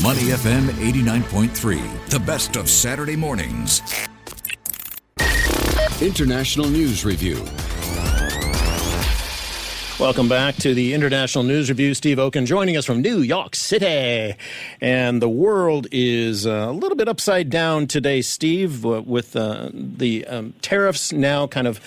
Money FM 89.3, the best of Saturday mornings. International News Review. Welcome back to the International News Review. Steve Oken joining us from New York City. And the world is a little bit upside down today, Steve, with the tariffs now kind of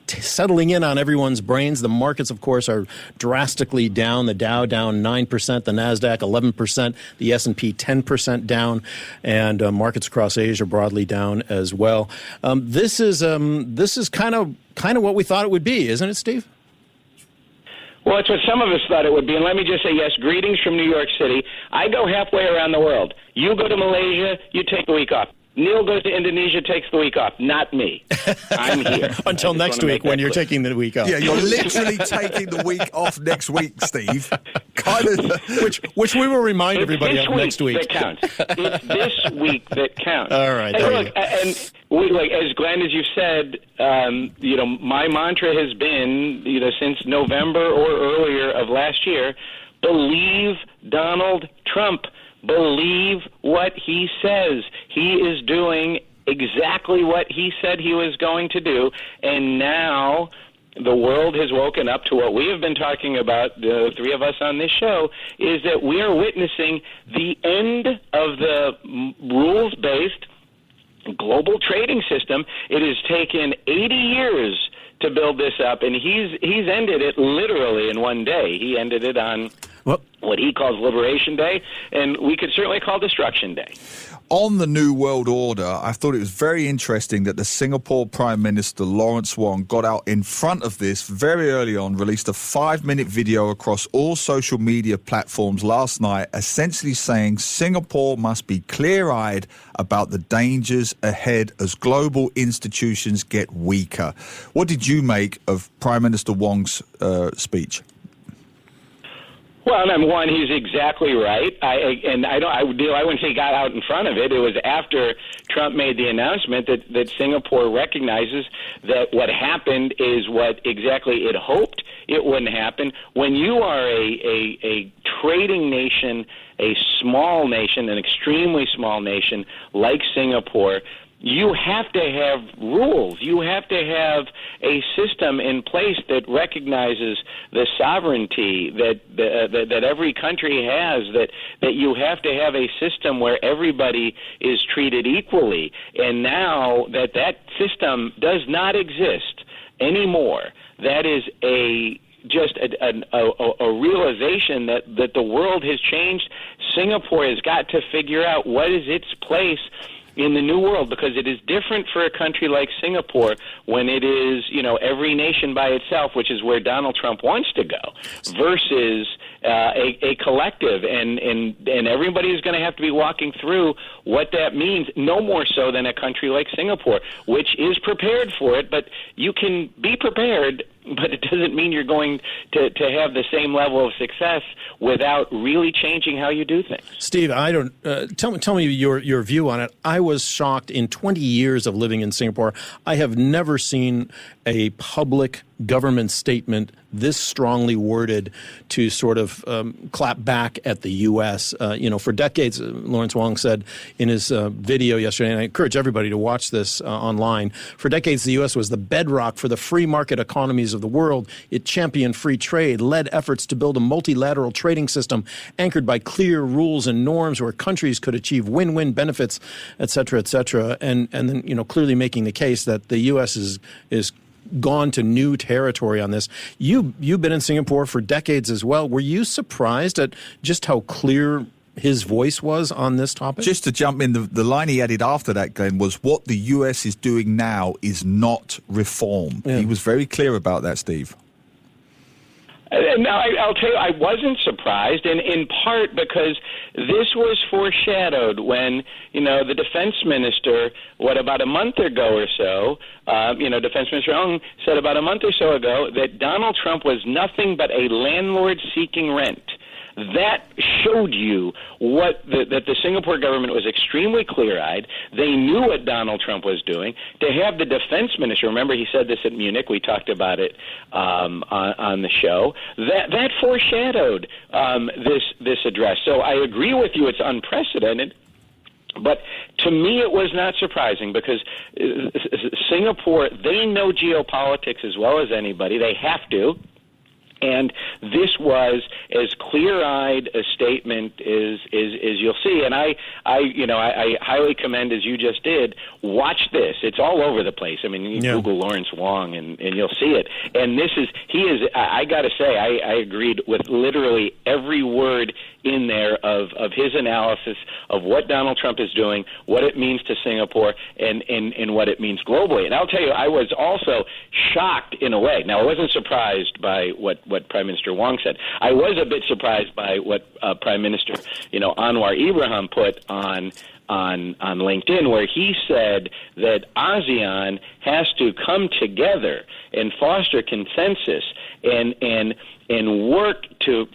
settling in on everyone's brains. The markets, of course, are drastically down. The Dow down 9%, the NASDAQ 11%, the S&P 10% down, and markets across Asia broadly down as well. This is kind of what we thought it would be, isn't it, Steve? Well, it's what some of us thought it would be. And let me just say, yes, greetings from New York City. I go halfway around the world. You go to Malaysia, you take a week off. Neil goes to Indonesia, takes the week off. Not me. I'm here. Until next week when you're taking the week off. Yeah, you're literally taking the week off next week, Steve. Kind of. Which we will remind everybody of next week. That counts. It's this week that counts. All right. And look, as Glenn, as you said, my mantra has been, since November or earlier of last year, believe Donald Trump. Believe what he says. He is doing exactly what he said he was going to do, and now the world has woken up to what we have been talking about, the three of us on this show, is that we are witnessing the end of the rules-based global trading system. It has taken 80 years to build this up, and he's ended it literally in one day. He ended it on what he calls Liberation Day, and we could certainly call Destruction Day. On the New World Order, I thought it was very interesting that the Singapore Prime Minister Lawrence Wong got out in front of this very early on, released a 5-minute video across all social media platforms last night, essentially saying Singapore must be clear-eyed about the dangers ahead as global institutions get weaker. What did you make of Prime Minister Wong's speech? Well, number one, he's exactly right. I wouldn't say he got out in front of it. It was after Trump made the announcement that Singapore recognizes that what happened is what exactly it hoped it wouldn't happen. When you are a trading nation, a small nation, an extremely small nation like Singapore, you have to have rules. You have to have a system in place that recognizes the sovereignty that every country has, that you have to have a system where everybody is treated equally. And now that system does not exist anymore, that is a realization that the world has changed. Singapore has got to figure out what is its place in the new world, because it is different for a country like Singapore when it is, every nation by itself, which is where Donald Trump wants to go, versus a collective, and everybody is going to have to be walking through what that means, no more so than a country like Singapore, which is prepared for it. But you can be prepared, but it doesn't mean you're going to have the same level of success without really changing how you do things. Steve, tell me your view on it. I was shocked in 20 years of living in Singapore. I have never seen a public government statement this strongly worded to sort of clap back at the U.S. For decades, Lawrence Wong said in his video yesterday, and I encourage everybody to watch this online, for decades the U.S. was the bedrock for the free market economies of the world. It championed free trade, led efforts to build a multilateral trading system anchored by clear rules and norms where countries could achieve win-win benefits, et cetera, and then, clearly making the case that the U.S. is gone to new territory on this. You've been in Singapore for decades as well. Were you surprised at just how clear his voice was on this topic? Just to jump in, the line he added after that, Glenn, was what the U.S. is doing now is not reform. Yeah. He was very clear about that, Steve. Now, I'll tell you, I wasn't surprised, and in part because this was foreshadowed when, the defense minister, about a month ago or so, Defense Minister Ong said about a month or so ago that Donald Trump was nothing but a landlord seeking rent. that showed you that the Singapore government was extremely clear-eyed. They knew what Donald Trump was doing. To have the defense minister, remember he said this at Munich, we talked about it on the show, that foreshadowed this address. So I agree with you, it's unprecedented. But to me, it was not surprising because Singapore, they know geopolitics as well as anybody. They have to. And this was as clear-eyed a statement as you'll see. And I highly commend, as you just did, watch this. It's all over the place. I mean, you Google Lawrence Wong and you'll see it. And I got to say, I agreed with literally every word in there of his analysis of what Donald Trump is doing, what it means to Singapore, and what it means globally. And I'll tell you, I was also shocked in a way. Now, I wasn't surprised by what Prime Minister Wong said. I was a bit surprised by what Prime Minister, Anwar Ibrahim put on LinkedIn, where he said that ASEAN has to come together and foster consensus and work to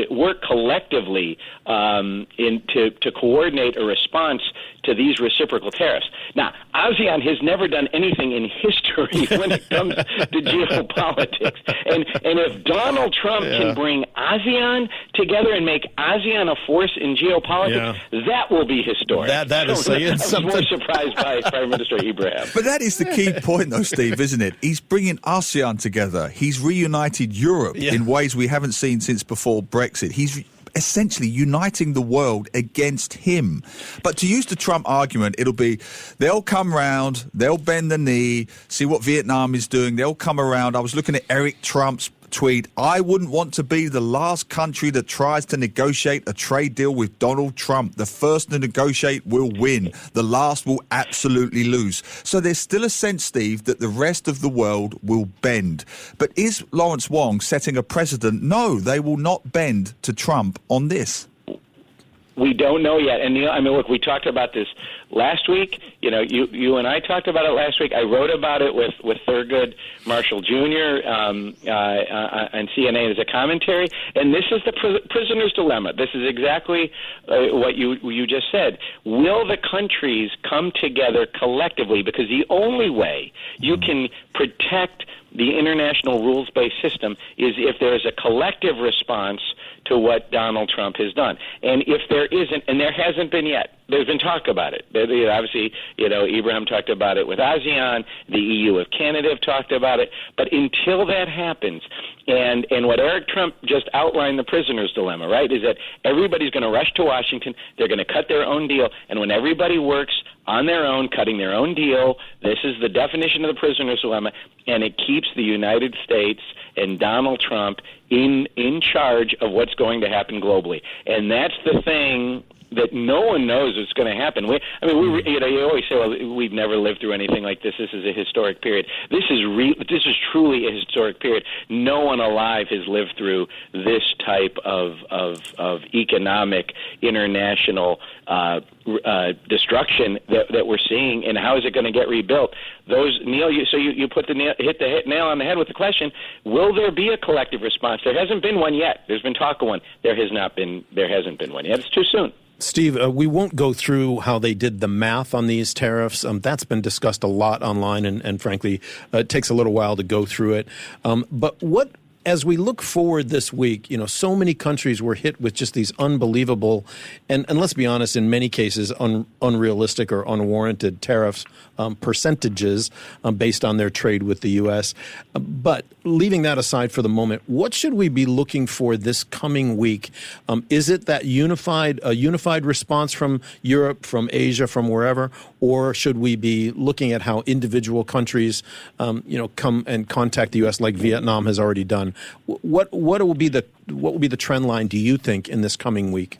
work collectively to coordinate a response to these reciprocal tariffs. Now, ASEAN has never done anything in history when it comes to geopolitics. And if Donald Trump can bring ASEAN together and make ASEAN a force in geopolitics, that will be historic. That is saying something. I was more surprised by Prime Minister Ibrahim. But that is the key point, though, Steve, isn't it? He's bringing ASEAN together. He's reunited Europe in ways we haven't seen since before Brexit. He's essentially uniting the world against him. But to use the Trump argument, it'll be they'll come round, they'll bend the knee, see what Vietnam is doing, they'll come around. I was looking at Eric Trump's tweet, I wouldn't want to be the last country that tries to negotiate a trade deal with Donald Trump. The first to negotiate will win. The last will absolutely lose. So there's still a sense, Steve, that the rest of the world will bend. But is Lawrence Wong setting a precedent? No, they will not bend to Trump on this. We don't know yet. And Neil, I mean, look, we talked about this last week. You and I talked about it last week. I wrote about it with Thurgood Marshall Jr. On CNN as a commentary. And this is the prisoner's dilemma. This is exactly what you just said. Will the countries come together collectively? Because the only way you can protect the international rules-based system is if there is a collective response to what Donald Trump has done. And if there isn't, and there hasn't been yet, there's been talk about it. Obviously, Ibrahim talked about it with ASEAN, the EU of Canada have talked about it, but until that happens, and what Eric Trump just outlined, the prisoner's dilemma, right, is that everybody's going to rush to Washington, they're going to cut their own deal, and when everybody works on their own, cutting their own deal, this is the definition of the prisoner's dilemma, and it keeps the United States and Donald Trump in charge of what's going to happen globally. And that's the thing that no one knows what's going to happen. You always say, well, we've never lived through anything like this. This is a historic period. This is truly a historic period. No one alive has lived through this type of economic international destruction that we're seeing. And how is it going to get rebuilt? Neil, you hit the nail on the head with the question: will there be a collective response? There hasn't been one yet. There's been talk of one. There hasn't been one yet. It's too soon. Steve, we won't go through how they did the math on these tariffs. That's been discussed a lot online, and frankly, it takes a little while to go through it. But as we look forward this week, so many countries were hit with just these unbelievable, and let's be honest, in many cases, unrealistic or unwarranted tariffs percentages based on their trade with the U.S. But leaving that aside for the moment, what should we be looking for this coming week? Is it that unified response from Europe, from Asia, from wherever, or should we be looking at how individual countries, come and contact the U.S. like Vietnam has already done? What will be the trend line, do you think, in this coming week?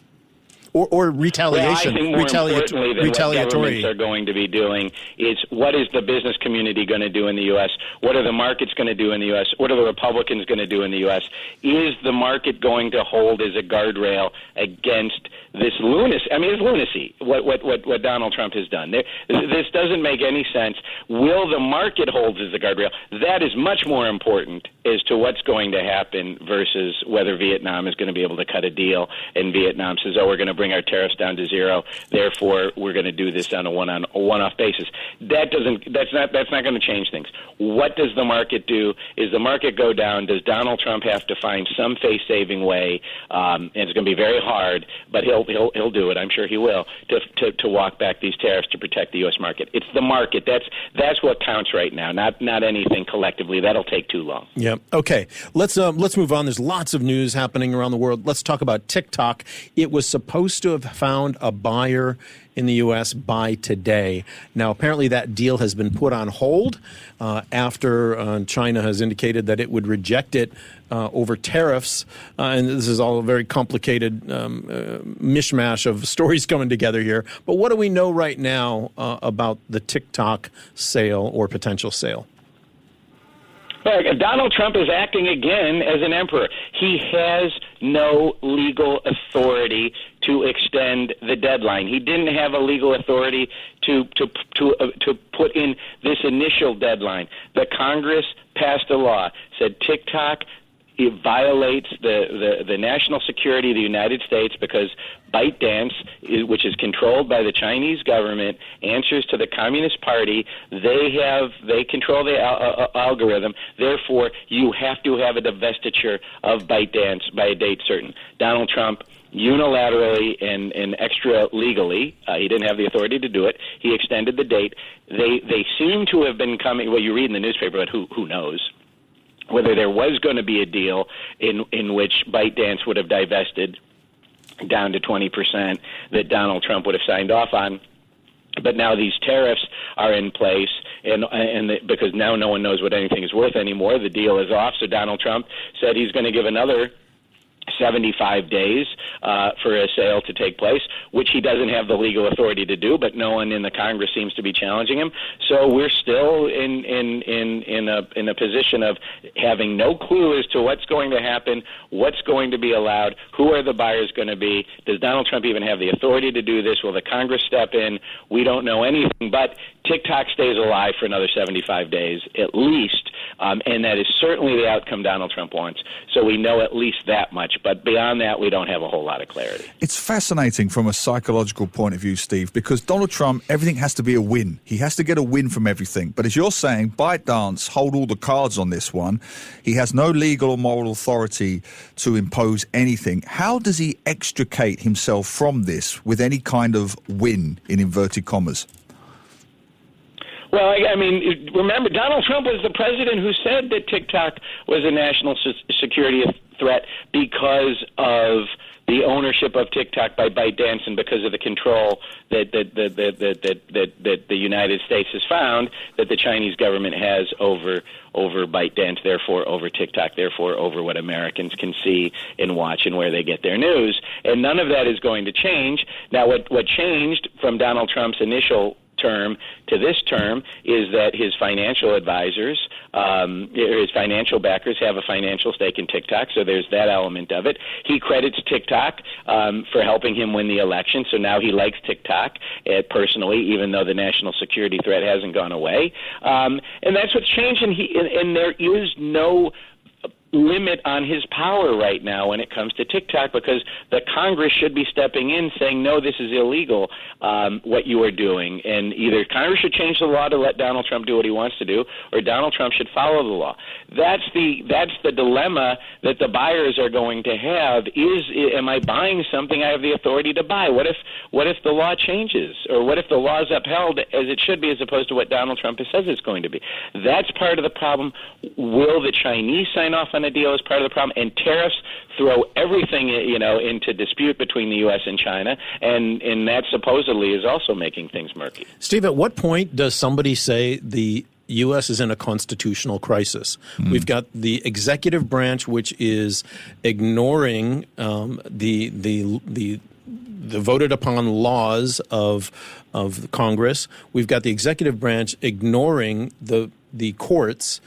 or retaliation. Well, I think more importantly than what retaliatory. governments are going to be doing is what is the business community going to do in the U.S.? What are the markets going to do in the U.S.? What are the Republicans going to do in the U.S.? Is the market going to hold as a guardrail against this lunacy? I mean, it's lunacy, what Donald Trump has done. This doesn't make any sense. Will the market hold as a guardrail? That is much more important as to what's going to happen versus whether Vietnam is going to be able to cut a deal, and Vietnam says, oh, we're going to bring our tariffs down to zero, therefore we're going to do this on a one-off basis. That's not going to change things. What does the market do? Is the market go down? Does Donald Trump have to find some face-saving way, and it's going to be very hard, but he'll do it, I'm sure he will, to walk back these tariffs to protect the U.S. market. It's the market. That's what counts right now, not anything collectively. That'll take too long. Yeah. Okay. Let's move on. There's lots of news happening around the world. Let's talk about TikTok. It was supposed to have found a buyer in the U.S. by today. Now, apparently that deal has been put on hold after China has indicated that it would reject it over tariffs. And this is all a very complicated mishmash of stories coming together here. But what do we know right now about the TikTok sale or potential sale? Well, Donald Trump is acting again as an emperor. He has no legal authority to extend the deadline. He didn't have a legal authority to put in this initial deadline. The Congress passed a law, said TikTok, it violates the national security of the United States because ByteDance, which is controlled by the Chinese government, answers to the Communist Party. They control the algorithm. Therefore, you have to have a divestiture of ByteDance by a date certain. Donald Trump unilaterally and extra legally, he didn't have the authority to do it. He extended the date. They seem to have been coming. Well, you read in the newspaper, but who knows? Whether there was going to be a deal in which ByteDance would have divested down to 20% that Donald Trump would have signed off on. But now these tariffs are in place, and because now no one knows what anything is worth anymore, the deal is off. So Donald Trump said he's going to give another 75 days for a sale to take place, which he doesn't have the legal authority to do, but no one in the Congress seems to be challenging him. So we're still in a position of having no clue as to what's going to happen, what's going to be allowed, who are the buyers going to be. Does Donald Trump even have the authority to do this? Will the Congress step in? We don't know anything, but TikTok stays alive for another 75 days at least, and that is certainly the outcome Donald Trump wants. So we know at least that much. But beyond that, we don't have a whole lot of clarity. It's fascinating from a psychological point of view, Steve, because Donald Trump, everything has to be a win. He has to get a win from everything. But as you're saying, ByteDance hold all the cards on this one. He has no legal or moral authority to impose anything. How does he extricate himself from this with any kind of win, in inverted commas? Well, I mean, remember, Donald Trump was the president who said that TikTok was a national security threat because of the ownership of TikTok by ByteDance and because of the control that the United States has found that the Chinese government has over ByteDance, therefore over TikTok, therefore over what Americans can see and watch and where they get their news. And none of that is going to change. Now, what changed from Donald Trump's initial term to this term is that his financial advisors, his financial backers have a financial stake in TikTok, so there's that element of it. He credits TikTok for helping him win the election, so now he likes TikTok personally, even though the national security threat hasn't gone away. And that's what's changed, and there is no limit on his power right now when it comes to TikTok, because the Congress should be stepping in saying, no, this is illegal, what you are doing. And either Congress should change the law to let Donald Trump do what he wants to do, or Donald Trump should follow the law. That's the dilemma that the buyers are going to have is, am I buying something I have the authority to buy? What if the law changes? Or what if the law is upheld as it should be as opposed to what Donald Trump says it's going to be? That's part of the problem. Will the Chinese sign off on a deal as part of the problem? And tariffs throw everything, into dispute between the U.S. and China, and that supposedly is also making things murky. Steve, at what point does somebody say the U.S. is in a constitutional crisis? We've got the executive branch, which is ignoring the the voted upon laws of Congress. We've got the executive branch ignoring the courts.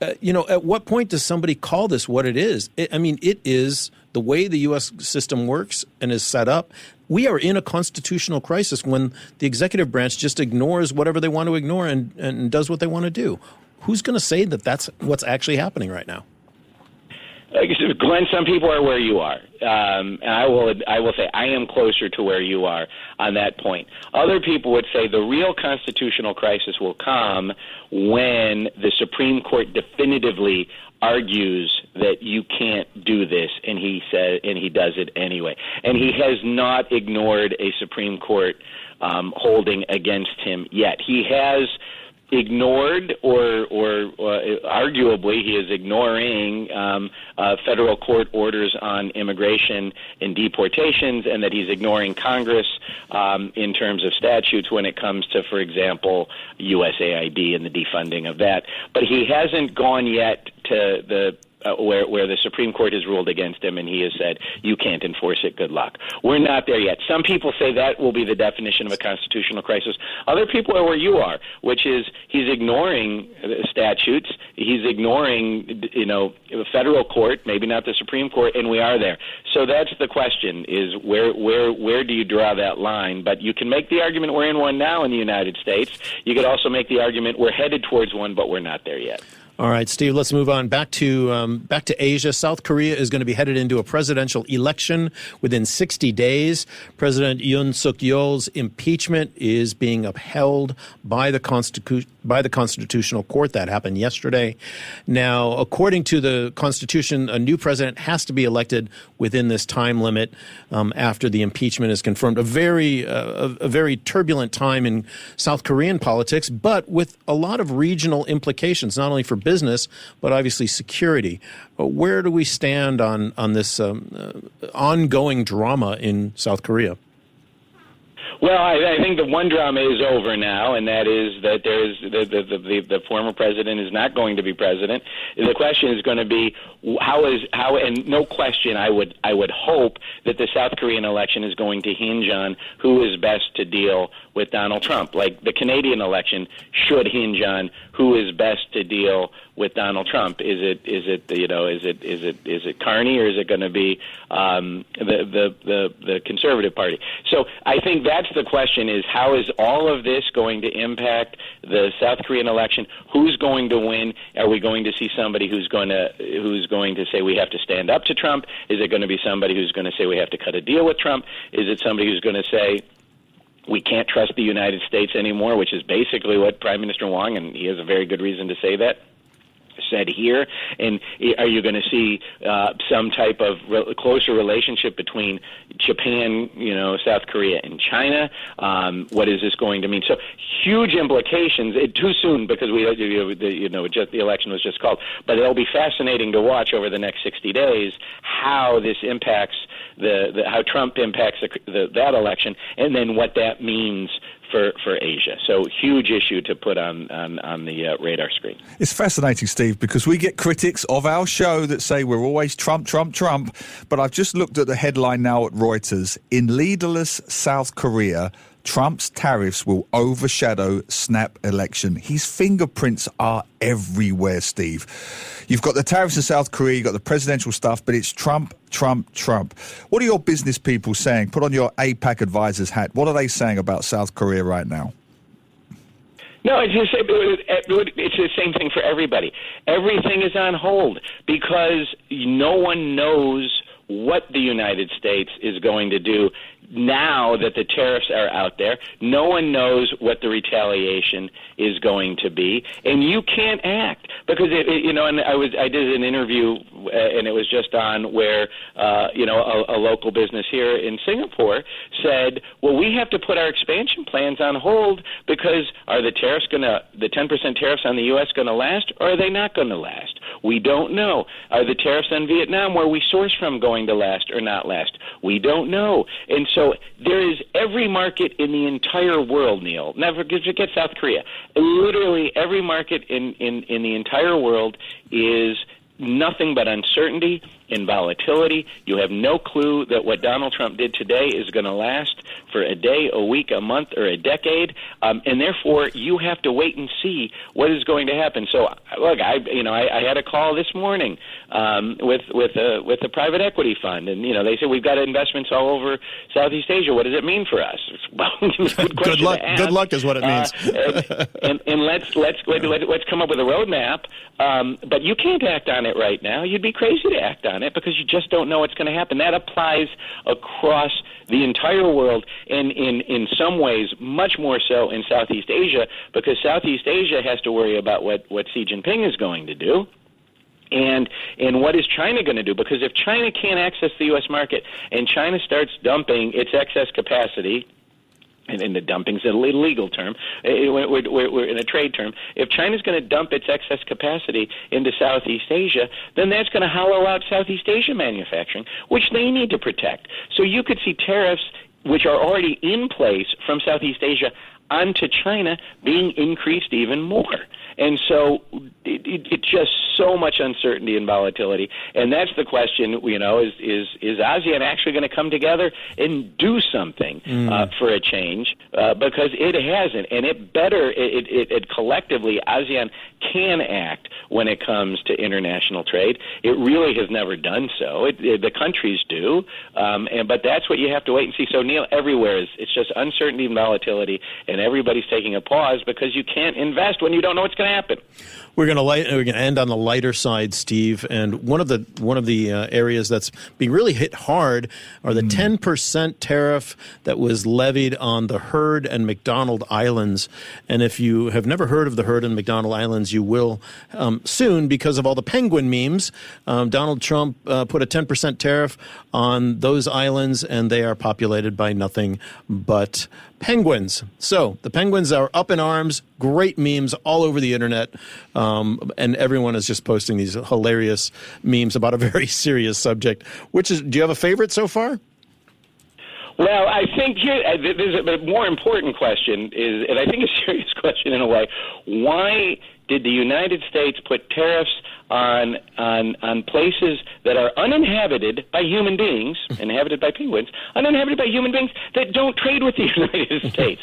At what point does somebody call this what it is? It is the way the U.S. system works and is set up. We are in a constitutional crisis when the executive branch just ignores whatever they want to ignore and does what they want to do. Who's going to say that that's what's actually happening right now? Glenn, some people are where you are, and I will say I am closer to where you are on that point. Other people would say the real constitutional crisis will come when the Supreme Court definitively argues that you can't do this, and he does it anyway. And he has not ignored a Supreme Court holding against him yet. He has ignored, or arguably he is ignoring federal court orders on immigration and deportations, and that he's ignoring Congress in terms of statutes when it comes to, for example, USAID and the defunding of that. But he hasn't gone yet to the where the Supreme Court has ruled against him and he has said, you can't enforce it, good luck. We're not there yet. Some people say that will be the definition of a constitutional crisis. Other people are where you are, which is he's ignoring statutes, he's ignoring, federal court, maybe not the Supreme Court, and we are there. So that's the question, is where do you draw that line? But you can make the argument we're in one now in the United States. You could also make the argument we're headed towards one, but we're not there yet. All right, Steve, let's move on back to Asia. South Korea is going to be headed into a presidential election within 60 days. President Yoon Suk-yeol's impeachment is being upheld by the Constitutional Court. That happened yesterday. Now, according to the Constitution, a new president has to be elected within this time limit after the impeachment is confirmed. A very turbulent time in South Korean politics, but with a lot of regional implications, not only for business, but obviously security. Where do we stand on this ongoing drama in South Korea? Well, I think the one drama is over now, and that is that there is the former president is not going to be president. The question is going to be how, and no question, I would hope that the South Korean election is going to hinge on who is best to deal with Donald Trump. Like the Canadian election should hinge on who is best to deal with Donald Trump. Is it Carney, or is it going to be the Conservative Party? So I think that's the question: is how is all of this going to impact the South Korean election? Who's going to win? Are we going to see somebody who's going to say we have to stand up to Trump? Is it going to be somebody who's going to say we have to cut a deal with Trump? Is it somebody who's going to say we can't trust the United States anymore, which is basically what Prime Minister Wong, and he has a very good reason to say that, said here? And are you going to see some type of closer relationship between Japan, South Korea, and China? What is this going to mean? So huge implications. Too soon, because the election was just called. But it'll be fascinating to watch over the next 60 days how this impacts how Trump impacts that election, and then what that means for Asia. So huge issue to put on the radar screen. It's fascinating, Steve, because we get critics of our show that say we're always Trump, Trump, Trump. But I've just looked at the headline now at Reuters. In leaderless South Korea, Trump's tariffs will overshadow snap election. His fingerprints are everywhere, Steve. You've got the tariffs in South Korea, you've got the presidential stuff, but it's Trump, Trump, Trump. What are your business people saying? Put on your APAC advisor's hat. What are they saying about South Korea right now? No, it's the same thing for everybody. Everything is on hold because no one knows what the United States is going to do now that the tariffs are out there. No one knows what the retaliation is going to be, and you can't act because and I did an interview and it was just on where a local business here in Singapore said, well, we have to put our expansion plans on hold because are the 10% tariffs on the U.S. going to last, or are they not going to last? We don't know. Are the tariffs on Vietnam, where we source from, going to last or not last? We don't know. And so there is every market in the entire world, Neil, never forget South Korea. Literally every market in the entire world is nothing but uncertainty in volatility. You have no clue that what Donald Trump did today is going to last for a day, a week, a month, or a decade, and therefore you have to wait and see what is going to happen. So, look, I had a call this morning with a private equity fund, and they said we've got investments all over Southeast Asia. What does it mean for us? Well, good luck. Good luck is what it means. And let's come up with a roadmap. But you can't act on it right now. You'd be crazy to act on it because you just don't know what's going to happen. That applies across the entire world, and in some ways much more so in Southeast Asia, because Southeast Asia has to worry about what Xi Jinping is going to do. And what is China going to do? Because if China can't access the U.S. market and China starts dumping its excess capacity, and the dumping is a legal term, we're in a trade term, if China's going to dump its excess capacity into Southeast Asia, then that's going to hollow out Southeast Asia manufacturing, which they need to protect. So you could see tariffs, which are already in place from Southeast Asia, onto China being increased even more. And so it's just so much uncertainty and volatility. And that's the question, is ASEAN actually going to come together and do something for a change? Because it hasn't. And it collectively, ASEAN can act when it comes to international trade. It really has never done so. The countries do. But that's what you have to wait and see. So, Neil, everywhere it's just uncertainty and volatility, and everybody's taking a pause because you can't invest when you don't know what's going to happen. We're going to end on the lighter side, Steve, and one of the areas that's being really hit hard are the 10% tariff that was levied on the Heard and McDonald Islands. And if you have never heard of the Heard and McDonald Islands, you will soon because of all the penguin memes. Donald Trump put a 10% tariff on those islands, and they are populated by nothing but penguins. So the penguins are up in arms. Great memes all over the internet. And everyone is just posting these hilarious memes about a very serious subject. Do you have a favorite so far? Well, I think there's a more important question and I think a serious question in a way. Why did the United States put tariffs on places that are uninhabited by human beings, inhabited by penguins, uninhabited by human beings that don't trade with the United States?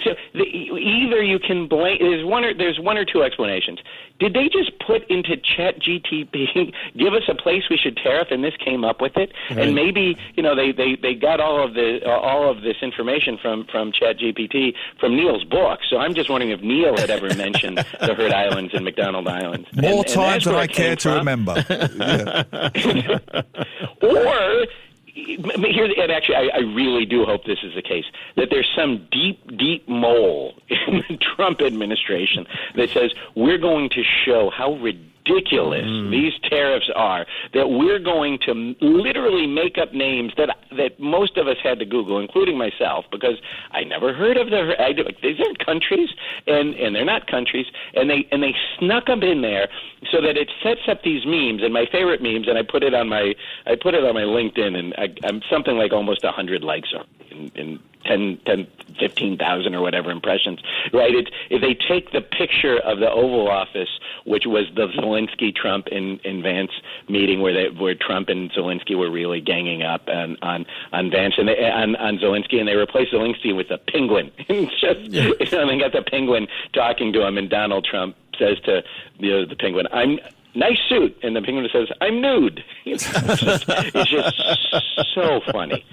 So either you can blame. There's one or two explanations. Did they just put into ChatGPT, give us a place we should tariff, and this came up with it? Right. And maybe they got all of this information from ChatGPT from Neil's book. So I'm just wondering if Neil had ever mentioned the Heard Islands and McDonald Islands. More times than I care to remember. Or and actually, I really do hope this is the case, that there's some deep mole in the Trump administration that says we're going to show how ridiculous these tariffs are, that we're going to literally make up names that most of us had to Google, including myself, because I never heard of these are countries, and they're not countries, and they snuck them in there so that it sets up these memes, and my favorite memes, and I put it on my LinkedIn, and I'm something like almost 100 likes in 15,000 or whatever impressions, right? They take the picture of the Oval Office, which was the Zelensky, Trump, and Vance meeting where Trump and Zelensky were really ganging up on Vance and on Zelensky, and they replaced Zelensky with a penguin. It's just, they got the penguin talking to him, and Donald Trump says to the penguin, "I'm nice suit," and the penguin says, "I'm nude." It's just so funny.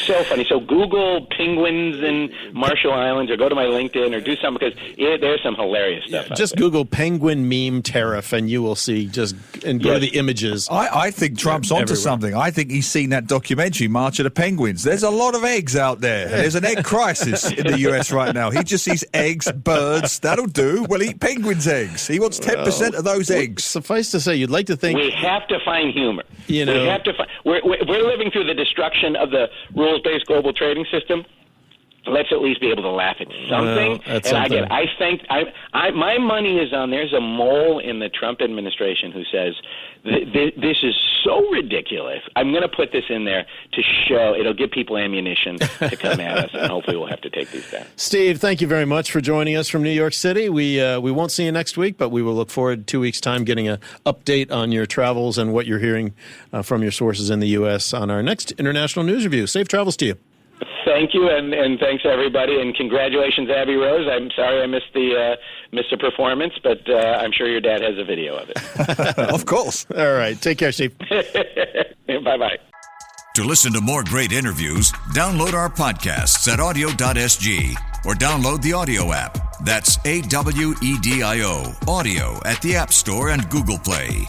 So funny. So Google penguins in Marshall Islands, or go to my LinkedIn, or do something, because there's some hilarious stuff. Just Google penguin meme tariff, and you will see. Go to the images. I think Trump's onto something. I think he's seen that documentary, March of the Penguins. There's a lot of eggs out there. There's an egg crisis in the U.S. right now. He just sees eggs, birds. That'll do. We'll eat penguins' eggs. He wants 10% of those eggs. Suffice to say, you'd like to think we have to find humor. We have to find. We're living through the destruction of the rules-based global trading system. let's at least be able to laugh at something. My money is on, there's a mole in the Trump administration who says, this is so ridiculous. I'm going to put this in there to show, it'll give people ammunition to come at us, and hopefully we'll have to take these down. Steve, thank you very much for joining us from New York City. We won't see you next week, but we will look forward to 2 weeks' time getting an update on your travels and what you're hearing from your sources in the U.S. on our next International News Review. Safe travels to you. Thank you, and thanks everybody, and congratulations, Abby Rose. I'm sorry I missed the performance, but I'm sure your dad has a video of it. Of course. All right, take care, Steve. Bye-bye. To listen to more great interviews, download our podcasts at audio.sg or download the audio app. That's AWEDIO, audio at the App Store and Google Play.